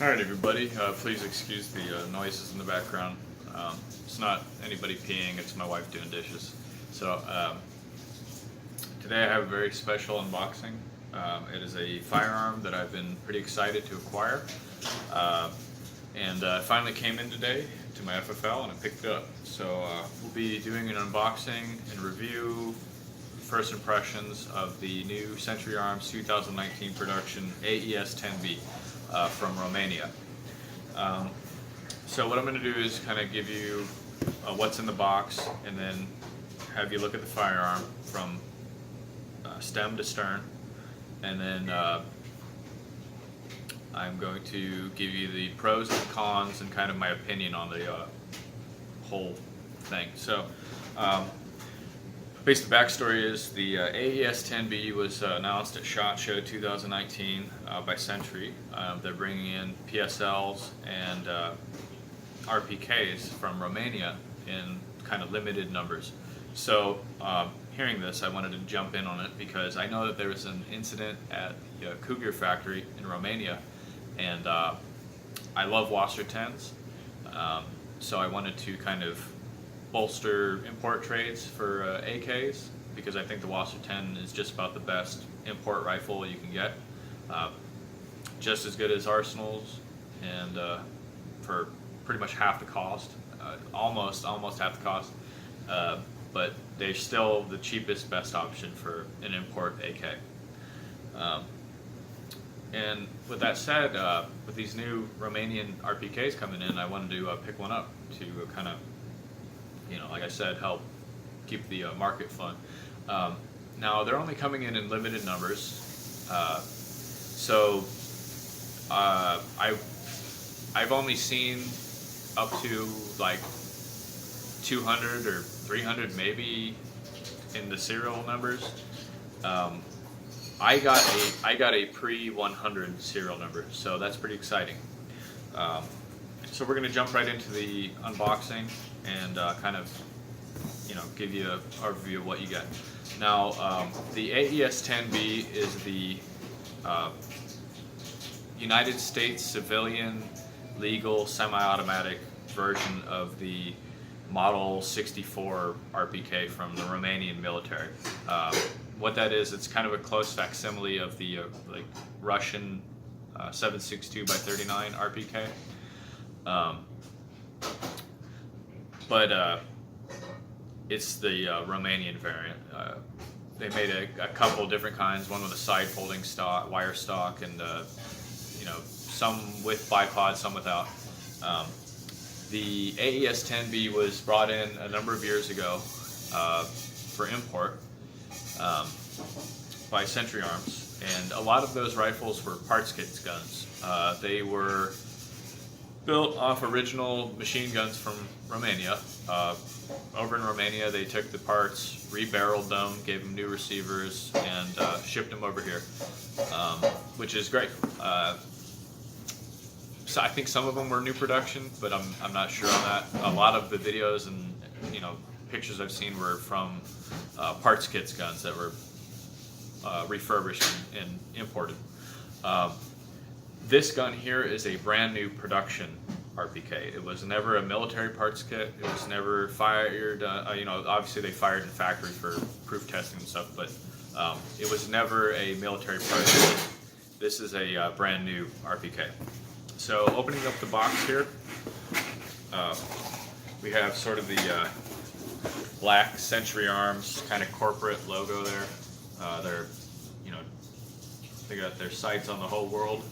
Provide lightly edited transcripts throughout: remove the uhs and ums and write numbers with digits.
Alright everybody, please excuse the noises in the background. It's not anybody peeing, it's my wife doing dishes. So today I have a very special unboxing. It is a firearm that I've been pretty excited to acquire. And it finally came in today to my FFL and I picked it up. So we'll be doing an unboxing and review, first impressions of the new Century Arms 2019 production AES10B. From Romania. So what I'm going to do is kind of give you what's in the box and then have you look at the firearm from stem to stern, and then I'm going to give you the pros and cons and kind of my opinion on the whole thing. So basically, the backstory is the AES10B was announced at SHOT Show 2019 by Century. They're bringing in PSLs and RPKs from Romania in kind of limited numbers. So hearing this, I wanted to jump in on it because I know that there was an incident at the Cougar factory in Romania, and I love Wasser 10s, so I wanted to kind of bolster import trades for AKs, because I think the Wasser 10 is just about the best import rifle you can get. Just as good as Arsenals, and for pretty much half the cost, almost half the cost, but they're still the cheapest, best option for an import AK. And with that said, with these new Romanian RPKs coming in, I wanted to pick one up to kind of, like I said, help keep the market fun. Now they're only coming in limited numbers, so I've only seen up to like 200 or 300 maybe in the serial numbers. I got a pre-100 serial number, so that's pretty exciting. So we're going to jump right into the unboxing and kind of, give you an overview of what you get. Now, the AES10B is the United States civilian legal semi-automatic version of the Model 64 RPK from the Romanian military. What that is, it's kind of a close facsimile of the like Russian 7.62x39 RPK. But it's the Romanian variant. They made a couple different kinds, one with a side folding stock, wire stock, and some with bipod, some without. The AES10B was brought in a number of years ago for import by Century Arms, and a lot of those rifles were parts kits guns. They were built off original machine guns from Romania. Over in Romania, they took the parts, rebarreled them, gave them new receivers, and shipped them over here, which is great. So I think some of them were new production, but I'm not sure on that. A lot of the videos and pictures I've seen were from parts kits guns that were refurbished and imported. This gun here is a brand new production RPK. It was never a military parts kit. It was never fired. Obviously they fired in factory for proof testing and stuff, but it was never a military parts kit. This is a brand new RPK. So opening up the box here, we have sort of the black Century Arms kind of corporate logo there. They got their sights on the whole world.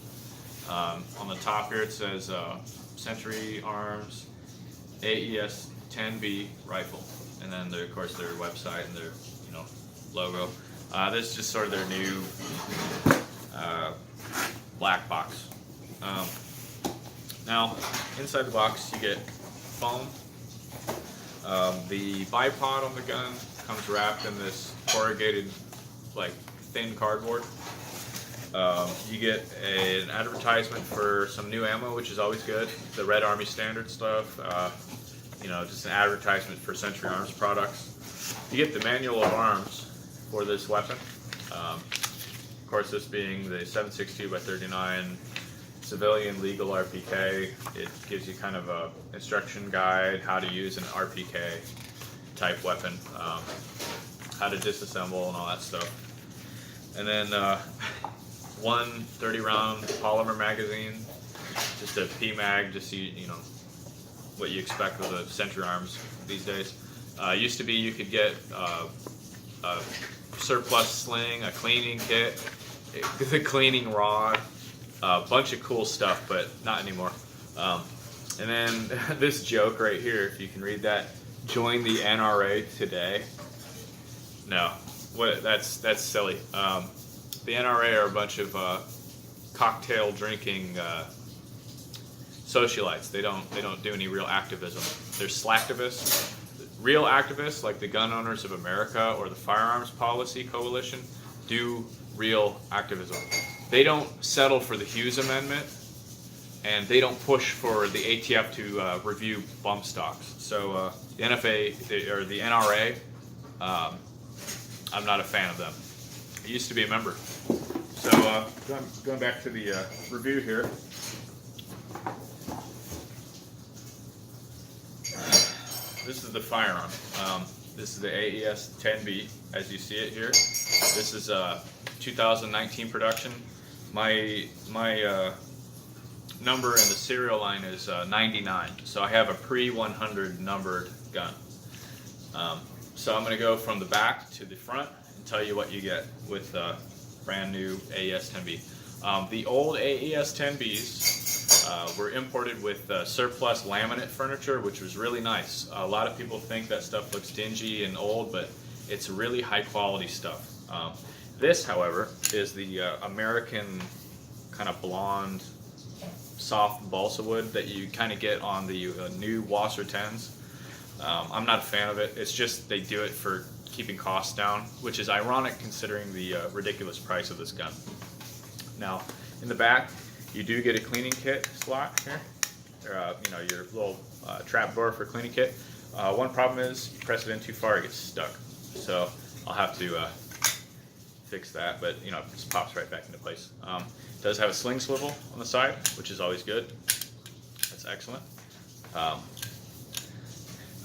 On the top here it says Century Arms AES10B rifle, and then of course their website and their logo. This is just sort of their new black box. Now inside the box you get foam. The bipod on the gun comes wrapped in this corrugated, like thin cardboard. You get an advertisement for some new ammo, which is always good. The Red Army Standard stuff. Just an advertisement for Century Arms products. You get the manual of arms for this weapon. Of course, this being the 7.62x39 civilian legal RPK. It gives you kind of a instruction guide how to use an RPK type weapon, how to disassemble and all that stuff. And then one 30-round polymer magazine, just a PMag, just you know what you expect with the Century Arms these days. Used to be you could get a surplus sling, a cleaning kit, the cleaning rod, a bunch of cool stuff, but not anymore. And then this joke right here, if you can read that, join the NRA today. No, what? That's silly. The NRA are a bunch of cocktail drinking socialites. They don't do any real activism. They're slacktivists. Real activists, like the Gun Owners of America or the Firearms Policy Coalition, do real activism. They don't settle for the Hughes Amendment, and they don't push for the ATF to review bump stocks. So the NFA or the NRA, I'm not a fan of them. I used to be a member. So going back to the review here. This is the firearm. This is the AES10B, as you see it here. This is 2019 production. My number in the serial line is 99, so I have a pre-100 numbered gun. So I'm going to go from the back to the front and tell you what you get with brand new AES10B. The old AES10Bs were imported with surplus laminate furniture, which was really nice. A lot of people think that stuff looks dingy and old, but it's really high quality stuff. This, however, is the American kind of blonde, soft balsa wood that you kind of get on the new Wasser 10s. I'm not a fan of it. It's just they do it for keeping costs down, which is ironic considering the ridiculous price of this gun. Now, in the back, you do get a cleaning kit slot here. You know, your little trap door for cleaning kit. One problem is you press it in too far, it gets stuck. So I'll have to fix that, but you know, it just pops right back into place. It does have a sling swivel on the side, which is always good. That's excellent.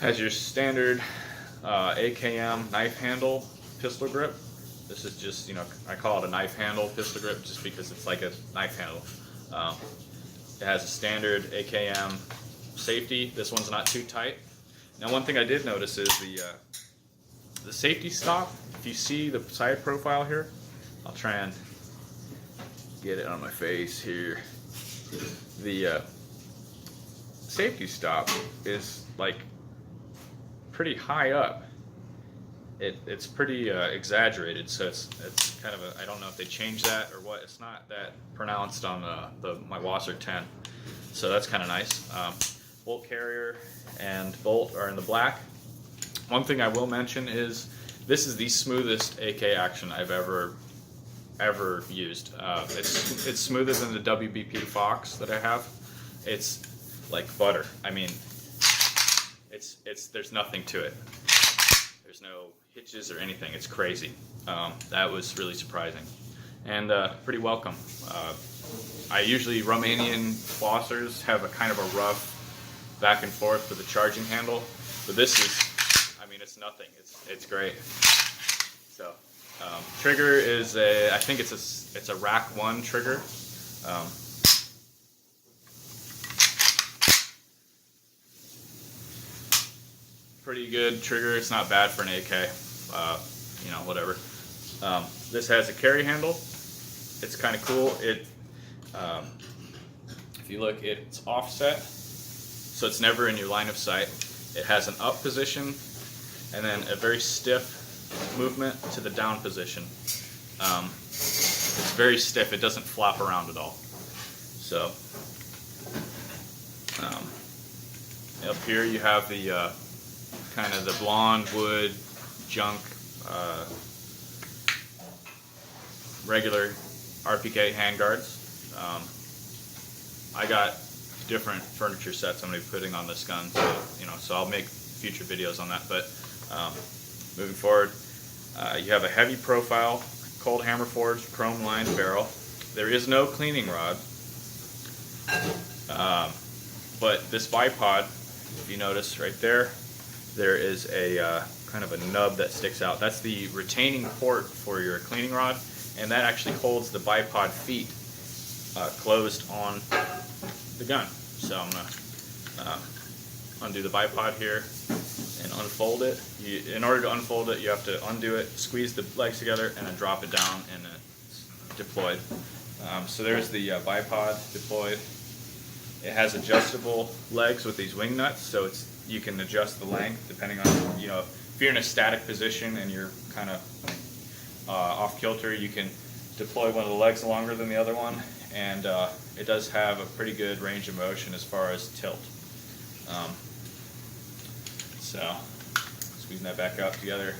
Has your standard AKM knife handle pistol grip. This is just, you know, I call it a knife handle pistol grip just because it's like a knife handle. It has a standard AKM safety. This one's not too tight. Now, one thing I did notice is the safety stop. If you see the side profile here, I'll try and get it on my face here. The safety stop is like pretty high up. It's pretty exaggerated, so it's kind of a, I don't know if they changed that or what. It's not that pronounced on my Wasser 10, so that's kind of nice. Bolt carrier and bolt are in the black. One thing I will mention is this is the smoothest AK action I've ever used. It's smoother than the WBP Fox that I have. It's like butter. I mean, there's nothing to it. There's no hitches or anything. It's crazy. That was really surprising and pretty welcome. I usually, Romanian Wassers have a kind of a rough back and forth with the charging handle, but this is, I mean, it's nothing. It's great. So trigger is I think it's a rack 1 trigger. Pretty good trigger. It's not bad for an AK. You know, whatever. This has a carry handle. It's kind of cool. If you look, it's offset, so it's never in your line of sight. It has an up position and then a very stiff movement to the down position. It's very stiff. It doesn't flop around at all. So up here you have the kind of the blonde wood junk regular RPK handguards. I got different furniture sets I'm going to be putting on this gun, so you know, so I'll make future videos on that. But moving forward, you have a heavy profile, cold hammer forged, chrome lined barrel. There is no cleaning rod. But this bipod, if you notice right there, there is a kind of a nub that sticks out. That's the retaining port for your cleaning rod, and that actually holds the bipod feet closed on the gun. So I'm gonna undo the bipod here and unfold it. In order to unfold it, you have to undo it, squeeze the legs together, and then drop it down, and it's deployed. So there's the bipod deployed. It has adjustable legs with these wing nuts, so you can adjust the length depending on, you know, if you're in a static position and you're kind of off kilter, you can deploy one of the legs longer than the other one, and it does have a pretty good range of motion as far as tilt. So squeezing that back out together,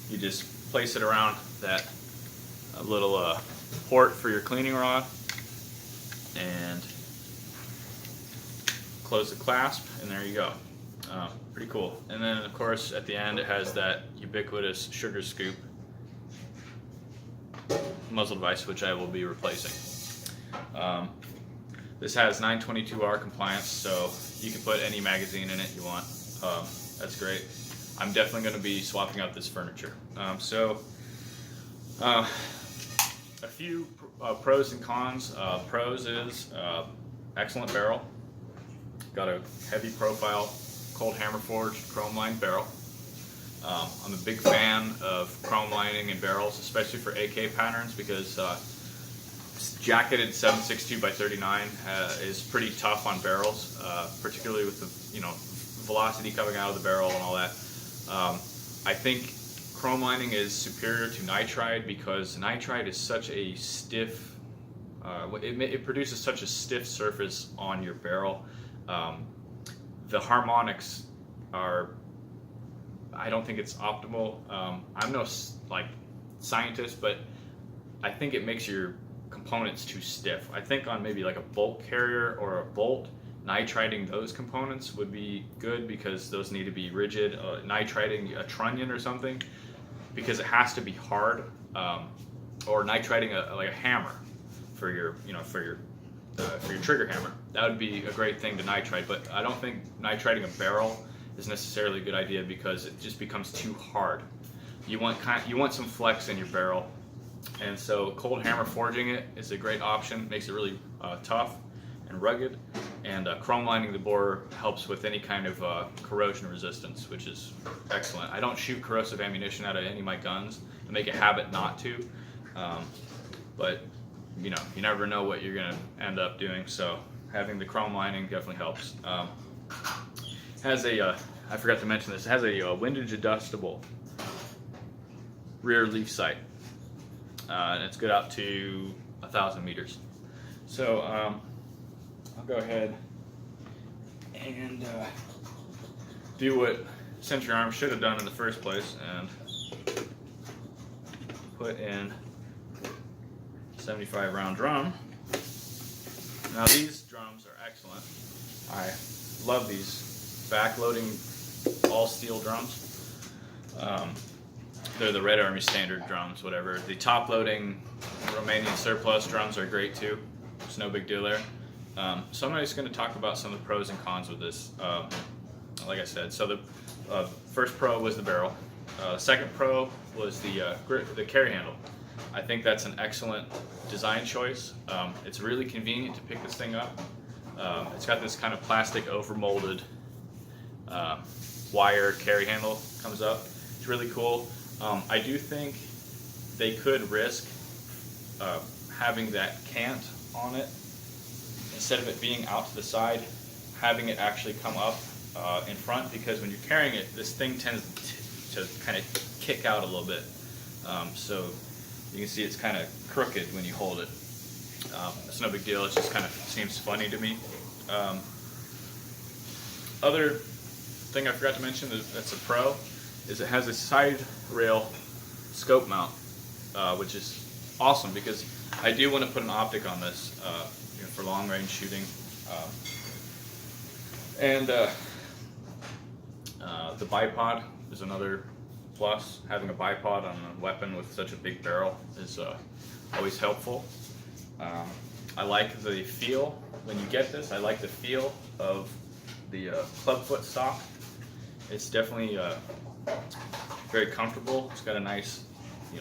you just place it around that little port for your cleaning rod and close the clasp, and there you go. Pretty cool. And then of course at the end it has that ubiquitous sugar scoop muzzle device, which I will be replacing. This has 922R compliance, so you can put any magazine in it you want. That's great. I'm definitely going to be swapping out this furniture. A few pros and cons. Pros is excellent barrel. Got a heavy profile, cold hammer forged chrome lined barrel. I'm a big fan of chrome lining in barrels, especially for AK patterns, because jacketed 7.62 by 39 is pretty tough on barrels, particularly with the, you know, velocity coming out of the barrel and all that. I think chrome lining is superior to nitride because nitride is such a stiff, it produces such a stiff surface on your barrel. The harmonics are, I don't think it's optimal. I'm no like scientist, but I think it makes your components too stiff. I think on maybe like a bolt carrier or a bolt, nitriding those components would be good because those need to be rigid. Nitriding a trunnion or something, because it has to be hard, or nitriding like a hammer for your, you know, for your trigger hammer. That would be a great thing to nitride, but I don't think nitriding a barrel is necessarily a good idea because it just becomes too hard. You want some flex in your barrel, and so cold hammer forging it is a great option. Makes it really tough and rugged, and chrome lining the bore helps with any kind of corrosion resistance, which is excellent. I don't shoot corrosive ammunition out of any of my guns. I make a habit not to, but you know, you never know what you're gonna end up doing, so having the chrome lining definitely helps. Has a, I forgot to mention this, it has a windage adjustable rear leaf sight, and it's good out to 1,000 meters. So I'll go ahead and do what Century Arms should have done in the first place and put in 75 round drum. Now these drums are excellent. I love these backloading all steel drums. They're the Red Army standard drums, whatever. The top loading Romanian surplus drums are great too. It's no big deal there. So I'm just going to talk about some of the pros and cons with this. Like I said, so the first pro was the barrel. Second pro was the carry handle. I think that's an excellent design choice. It's really convenient to pick this thing up. It's got this kind of plastic overmolded wire carry handle comes up. It's really cool. I do think they could risk having that cant on it, instead of it being out to the side, having it actually come up in front, because when you're carrying it, this thing tends to kind of kick out a little bit. So you can see it's kind of crooked when you hold it. It's no big deal, it just kind of seems funny to me. Other thing I forgot to mention that's a pro is it has a side rail scope mount, which is awesome because I do want to put an optic on this for long range shooting. The bipod is another plus. Having a bipod on a weapon with such a big barrel is always helpful. I like the feel when you get this. I like the feel of the clubfoot stock. It's definitely very comfortable. It's got a nice,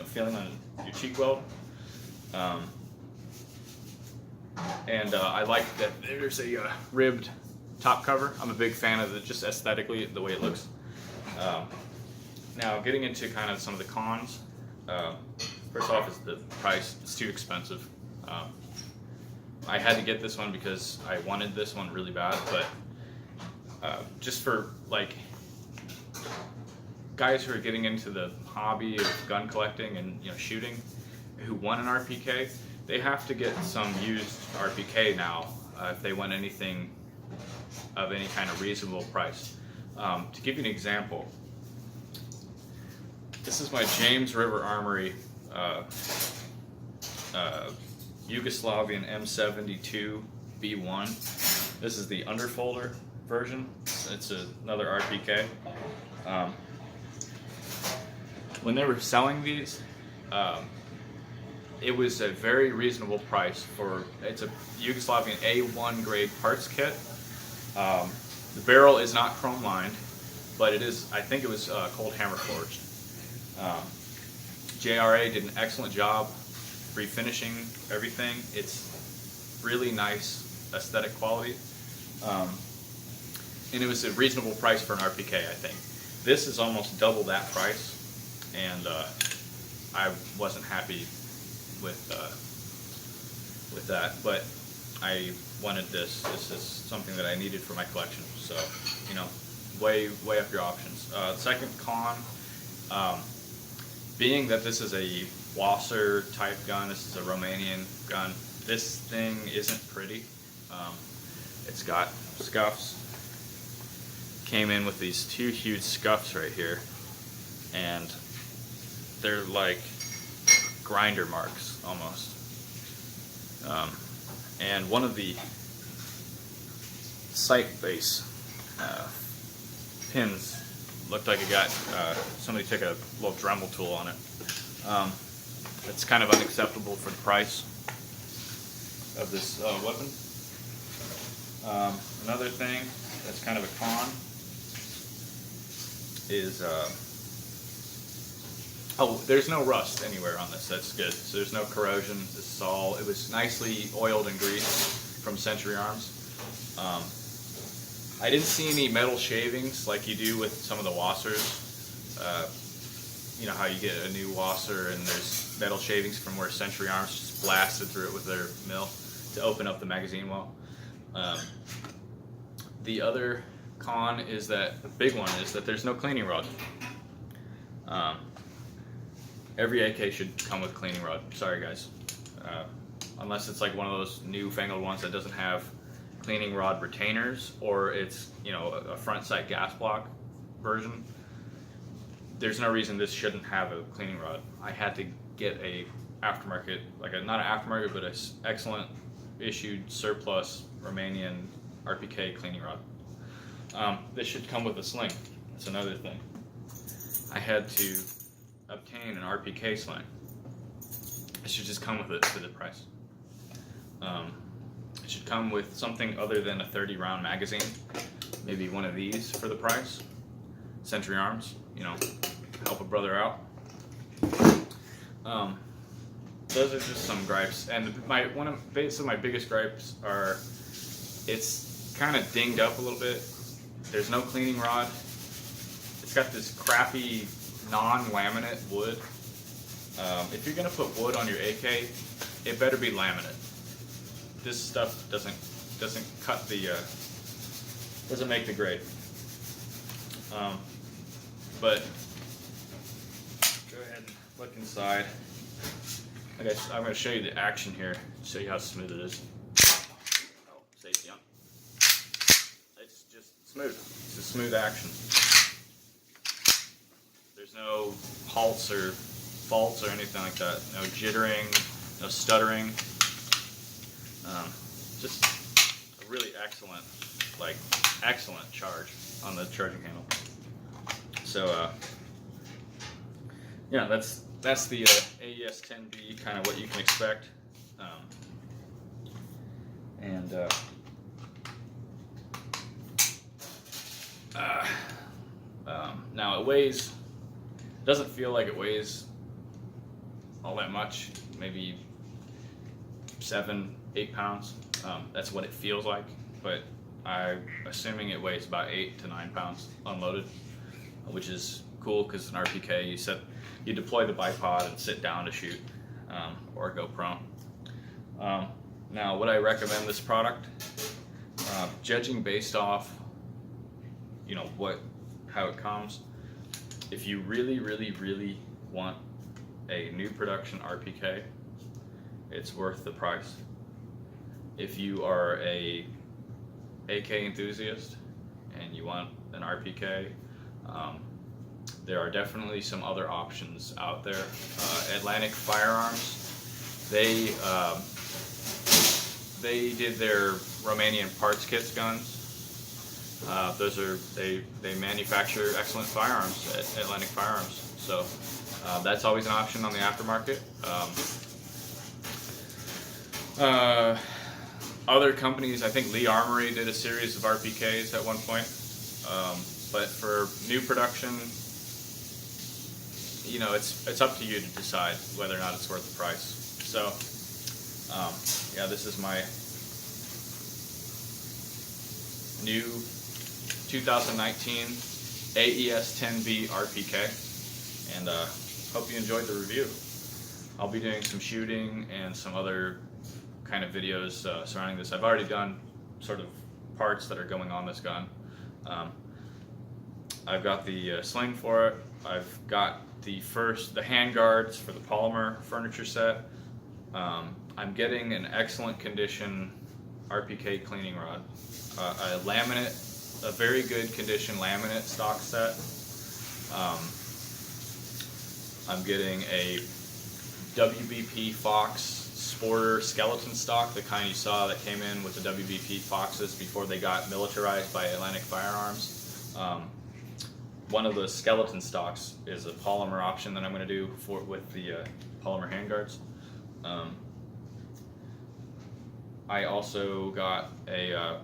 feeling on your cheek weld. And I like that there's a ribbed top cover. I'm a big fan of it, just aesthetically, the way it looks. Now, getting into kind of some of the cons. First off is the price. It's too expensive. I had to get this one because I wanted this one really bad, but just for like guys who are getting into the hobby of gun collecting and shooting, who want an RPK, they have to get some used RPK now if they want anything of any kind of reasonable price. To give you an example, this is my James River Armory Yugoslavian M72 B1. This is the underfolder version. It's another RPK. When they were selling these, it was a very reasonable price for, it's a Yugoslavian A1 grade parts kit. The barrel is not chrome lined, but it is, I think it was cold hammer forged. JRA did an excellent job refinishing everything. It's really nice aesthetic quality. And it was a reasonable price for an RPK, I think. This is almost double that price, and I wasn't happy with that, but I wanted this. This is something that I needed for my collection, so weigh up your options. Second con, being that this is a Wasser type gun, this is a Romanian gun, this thing isn't pretty. It's got scuffs. Came in with these two huge scuffs right here, and they're like grinder marks almost. And one of the sight base pins looked like it got, somebody took a little Dremel tool on it. It's kind of unacceptable for the price of this weapon. Another thing that's kind of a con is, there's no rust anywhere on this. That's good. So there's no corrosion. This is all, it was nicely oiled and greased from Century Arms. I didn't see any metal shavings like you do with some of the Wassers. You know how you get a new Wasser and there's metal shavings from where Century Arms just blasted through it with their mill to open up the magazine well. The other con is that, the big one is that there's no cleaning rod. Every AK should come with a cleaning rod. Sorry guys. Unless it's like one of those newfangled ones that doesn't have cleaning rod retainers, or it's a front sight gas block version. There's no reason this shouldn't have a cleaning rod. I had to get a aftermarket, not an aftermarket, but an excellent issued surplus Romanian RPK cleaning rod. This should come with a sling. That's another thing. I had to obtain an RPK sling. It should just come with it for the price. It should come with something other than a 30 round magazine. Maybe one of these for the price. Century Arms, help a brother out. Those are just some gripes, and my biggest gripes are, it's kind of dinged up a little bit. There's no cleaning rod. It's got this crappy non-laminate wood. If you're gonna put wood on your AK, it better be laminate. This stuff doesn't cut the doesn't make the grade. But go ahead and look inside. Okay, so I'm going to show you the action here, show you how smooth it is. Oh, safety on. It's just smooth. It's a smooth action. There's no halts or faults or anything like that. No jittering, no stuttering. Just a really excellent charge on the charging handle. So yeah, that's the AES10B, kind of what you can expect. And now it weighs, doesn't feel like it weighs all that much, maybe 7-8 pounds. That's what it feels like, but I'm assuming it weighs about 8 to 9 pounds unloaded, which is cool because in RPK you deploy the bipod and sit down to shoot, or go prone. Now, would I recommend this product? Judging based off, how it comes, if you really, really, really want a new production RPK, it's worth the price. If you are a AK enthusiast and you want an RPK, there are definitely some other options out there. Atlantic Firearms, they did their Romanian parts kits guns. They manufacture excellent firearms at Atlantic Firearms, so that's always an option on the aftermarket. Other companies, I think Lee Armory did a series of RPKs at one point, but for new production, it's up to you to decide whether or not it's worth the price. So, yeah, this is my new 2019 AES10B RPK, and hope you enjoyed the review. I'll be doing some shooting and some other kind of videos surrounding this. I've already done sort of parts that are going on this gun. I've got the sling for it. I've got the hand guards for the polymer furniture set. I'm getting an excellent condition RPK cleaning rod, a very good condition laminate stock set. I'm getting a WBP Fox Sporter skeleton stock, the kind you saw that came in with the WBP Foxes before they got militarized by Atlantic Firearms. One of the skeleton stocks is a polymer option that I'm going to do with the polymer handguards. I also got a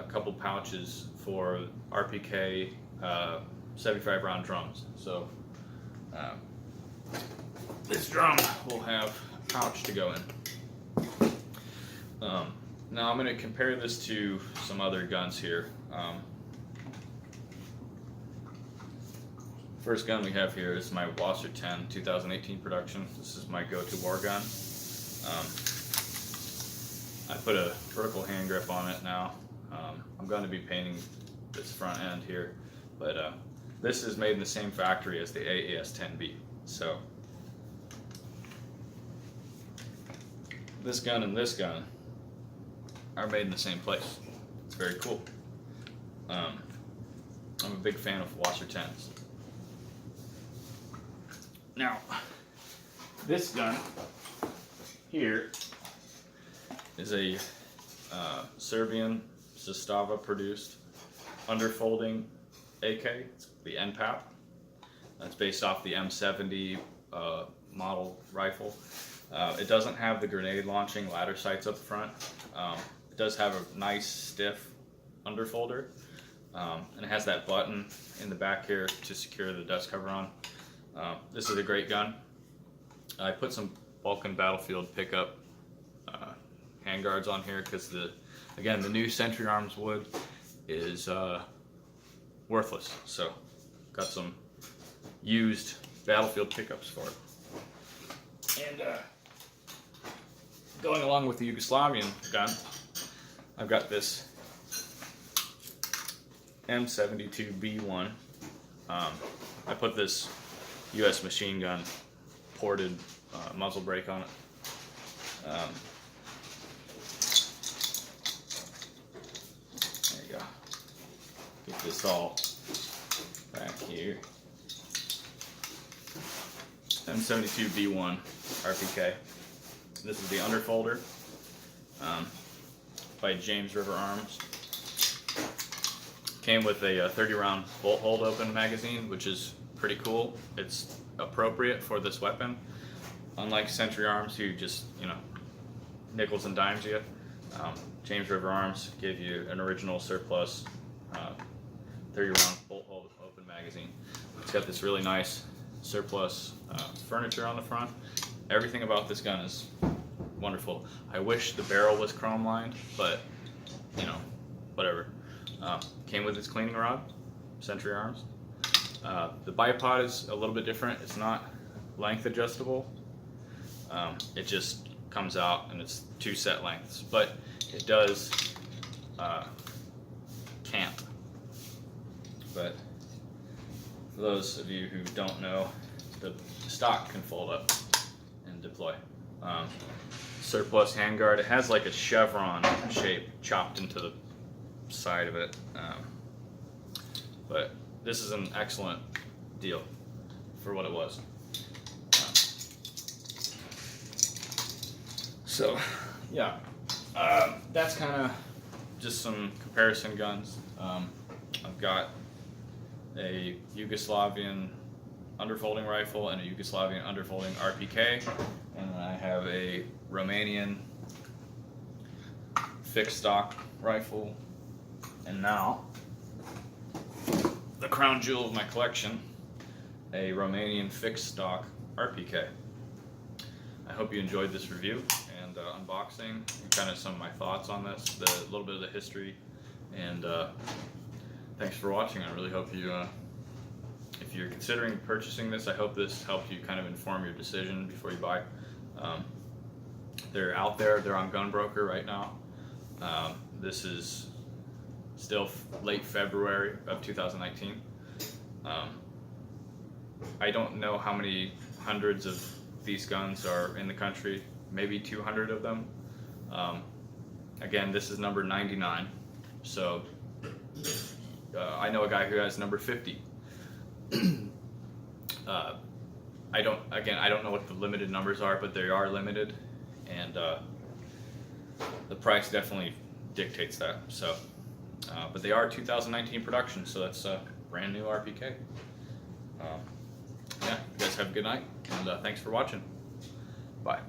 couple pouches for RPK 75 round drums. So this drum will have a pouch to go in. Now I'm going to compare this to some other guns here. First gun we have here is my Wasser 10 2018 production. This is my go-to war gun. I put a vertical hand grip on it now. I'm going to be painting this front end here, but this is made in the same factory as the AES10B. So this gun and this gun are made in the same place. It's very cool. I'm a big fan of Wasser 10s. Now, this gun here is a Serbian Zastava produced underfolding AK. It's the NPAP. That's based off the M70 model rifle. It doesn't have the grenade launching ladder sights up front. It does have a nice stiff underfolder, and it has that button in the back here to secure the dust cover on. This is a great gun. I put some Vulcan Battlefield pickup handguards on here because the new Century Arms wood is worthless. So got some used Battlefield pickups for it. And going along with the Yugoslavian gun, I've got this M72B1. I put this US machine gun ported muzzle brake on it. There you go. Get this all back here. M72B1 RPK. This is the underfolder by James River Arms. Came with a 30 round bolt hold open magazine, which is pretty cool. It's appropriate for this weapon. Unlike Century Arms, who just, nickels and dimes you. James River Arms gave you an original surplus 30 round bolt hole open magazine. It's got this really nice surplus furniture on the front. Everything about this gun is wonderful. I wish the barrel was chrome lined, but you know, whatever. Came with its cleaning rod, Century Arms. The bipod is a little bit different. It's not length adjustable. It just comes out and it's 2 set lengths, but it does camp. But for those of you who don't know, the stock can fold up and deploy. Surplus handguard. It has like a chevron shape chopped into the side of it, but this is an excellent deal for what it was. So yeah, that's kind of just some comparison guns. I've got a Yugoslavian underfolding rifle and a Yugoslavian underfolding RPK, and I have a Romanian fixed stock rifle, and now the crown jewel of my collection, a Romanian fixed stock RPK. I hope you enjoyed this review and unboxing and kind of some of my thoughts on this, a little bit of the history, and thanks for watching. I really hope you, if you're considering purchasing this, I hope this helped you kind of inform your decision before you buy. They're out there, they're on Gunbroker right now. This is still late February of 2019. I don't know how many hundreds of these guns are in the country, maybe 200 of them. Again, this is number 99, so I know a guy who has number 50. I don't know what the limited numbers are, but they are limited, and the price definitely dictates that. So, but they are 2019 production, so that's a brand new RPK. Yeah, you guys have a good night, and thanks for watching. Bye.